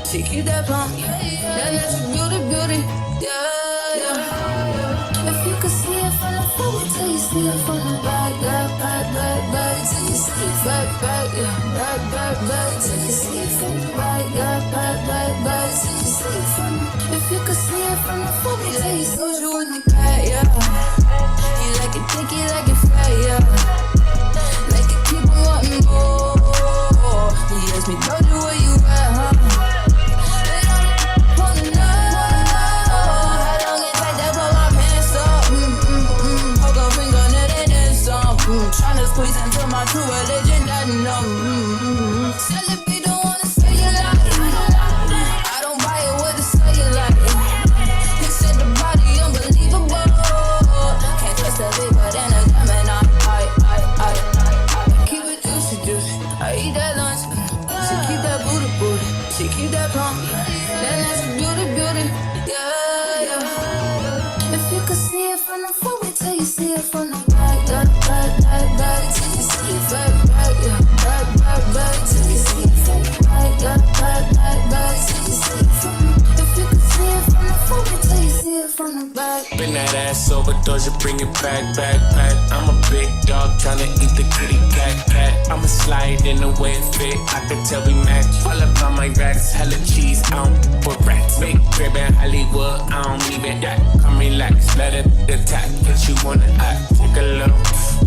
She keep that plump, that natural beauty, yeah. If you could see it from the front till you see it from the back, back till you see it back, yeah, back till you see it from the back, yeah, back till you see it from the. If you could see it from the front till you see it from the back, yeah. You like it thick, you like it fat, yeah. Like it keep on wanting more. He asked me, told you where you at, huh? Tryna squeeze into my true religion, that Celebrate don't wanna say you like it. I don't buy it with the say you like it. He said the body unbelievable. Can't trust a paper than a Gemini. I keep it juicy. I eat that lunch. She keep that booty. She keep that plump. That natural beauty, yeah. If you could see it from the front, wait till you see it from the back, back till you see it back, yeah, back till you see it from the back, back till you see it from the. If you could see it from the front, wait till you see it from the back. Bend that ass over, Doja, bring it back. I'm a big dog tryna eat the kitty cat. I'ma slide in the way it fit, I can tell we match. All about my racks, hella cheese, I don't put rats. Big crib in Hollywood, I don't even that. Come relax, let it attack, cause you wanna act. Take a look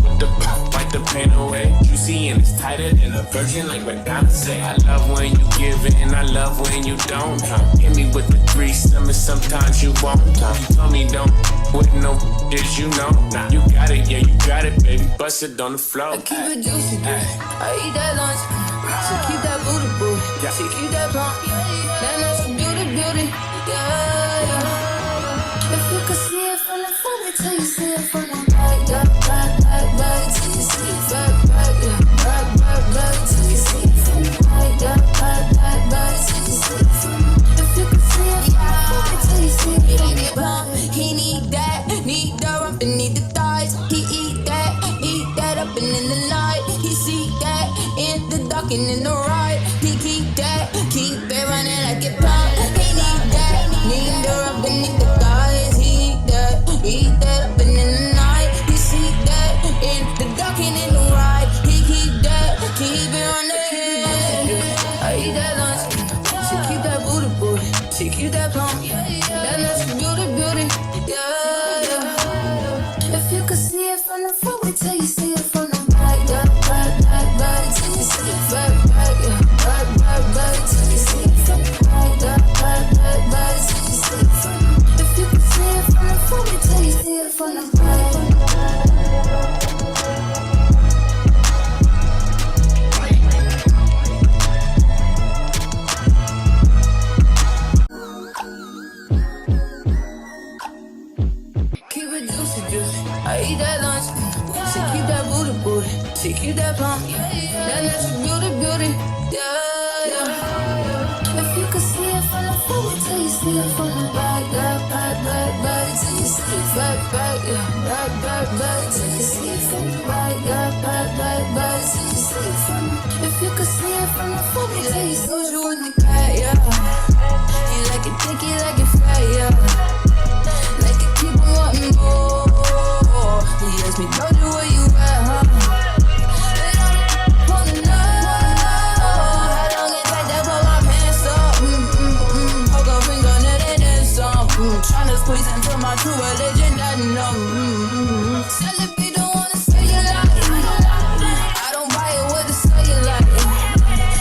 with the pop, wipe the pain away. Juicy and it's tighter than a virgin, like Madonna say. I love when you give it, and I love when you don't. Hit me with the threesome, and sometimes you won't. You told me don't, with no is you know. Nah, you got it, yeah, you got it, baby. Bust it on the floor. I keep it juicy, I eat that lunch. She keep that booty. She keep that plump. That natural beauty, yeah. If you could see it from the front, wait till you see it from the back, back till you see it back, yeah, back till you see it from the back, back till you see it from the. If you could see it from the front, wait till you see it from the back. He need the rump and need the thighs. He eat that up and in the night. He see that in the dark and in the ride. He keep it running like it pump. He need the rump and need the thighs. He eat that up and in the night. He see that in the dark and in the ride. He keep it running. I eat that lunch. She keep that booty. She keep that plump. That natural beauty, yeah. If you could see it from the front, wait till you see it from the back, back till you see it back, yeah, back till you see it from the back, back till you see it from the. If you could see it from the front, wait till you see it from the back. I eat that lunch. She keep that booty. She keep that plump. That natural beauty, yeah. If you could see it from the front, wait till you see it from the back, back till you see it back, yeah, back till you see it from the back, back till you see it from the. If you could see it from the front, wait till you see it from the back, yeah. You like it thick, you like it fat, yeah. Like it keep on wanting more. He asked me, told you where you at, huh? Wanna know how long it take to pull my pants up? Poke a finger in it and then some. Tryna squeeze into my true religion, that Celebrate don't wanna say you like it. I don't buy it with the say you like it.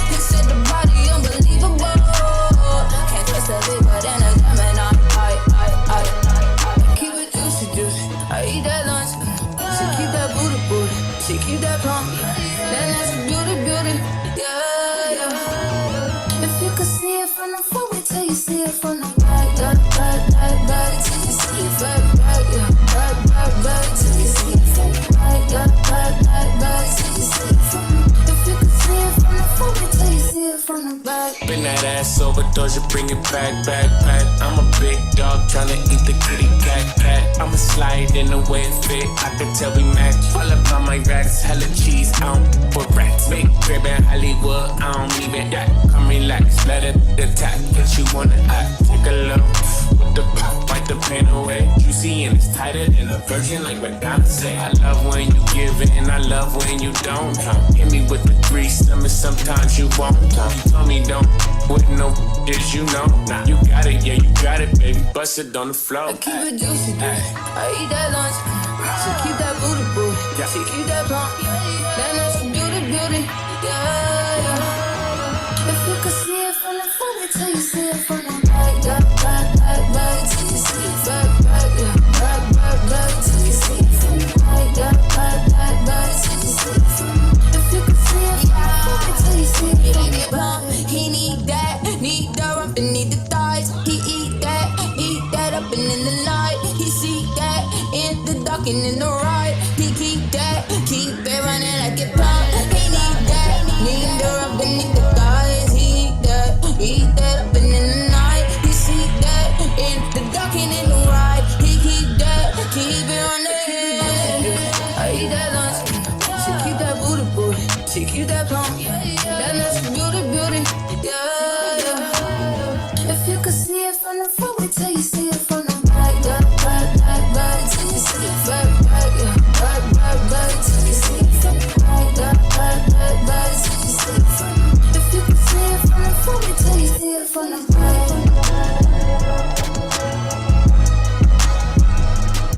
He said the body unbelievable. Can't trust a paper than a Gemini. I keep it juicy. I eat that lunch. She keep that booty. She keep that plump. That natural beauty, yeah. If you could see it from the front, wait till you see it from the back, back till you see it back, yeah, back till you see it from the back, back till you see it from the. If you could see it from the front, wait till you see it from the back. Bend that gas overdose, you bring it back, back, back. I'm a big dog tryna eat the kitty cat, cat. I'ma slide in the way it fit, I can tell we match. All up on my racks, hella cheese, I don't put racks. Big crib in Hollywood, I don't even that. Come relax, let it attack, get you wanna act. Take a look with the pop, wipe the pain away. Juicy and it's tighter than a virgin, like McDonald's say. I love when you give it and I love when you don't. Hit me with the grease, and sometimes you won't. Tell me don't with no dish, you know. Nah, you got it, yeah, you got it, baby. Bust it on the floor. I keep it juicy, I eat that lunch. She keep that booty, booty. She keep that pump. Then that's beauty, beauty. Yeah. If you could see it from the front till you see it from the back, back, back, back, back till you see it back, back, yeah, back, back, back till you see it from the back, back, back, back, back till you see it from the. If you could see it from the front till you see it from the back. He need the rump and need the thighs. He eat that up and in the night. He see that in the dark and in the right. He keep it running like a pump. He need the rump and need the thighs. He eat that up and in the night. He see that in the dark and in the right. He keep it running. I eat that lunch. She keep that booty, booty. She keep that pump. That nuts beauty, beauty.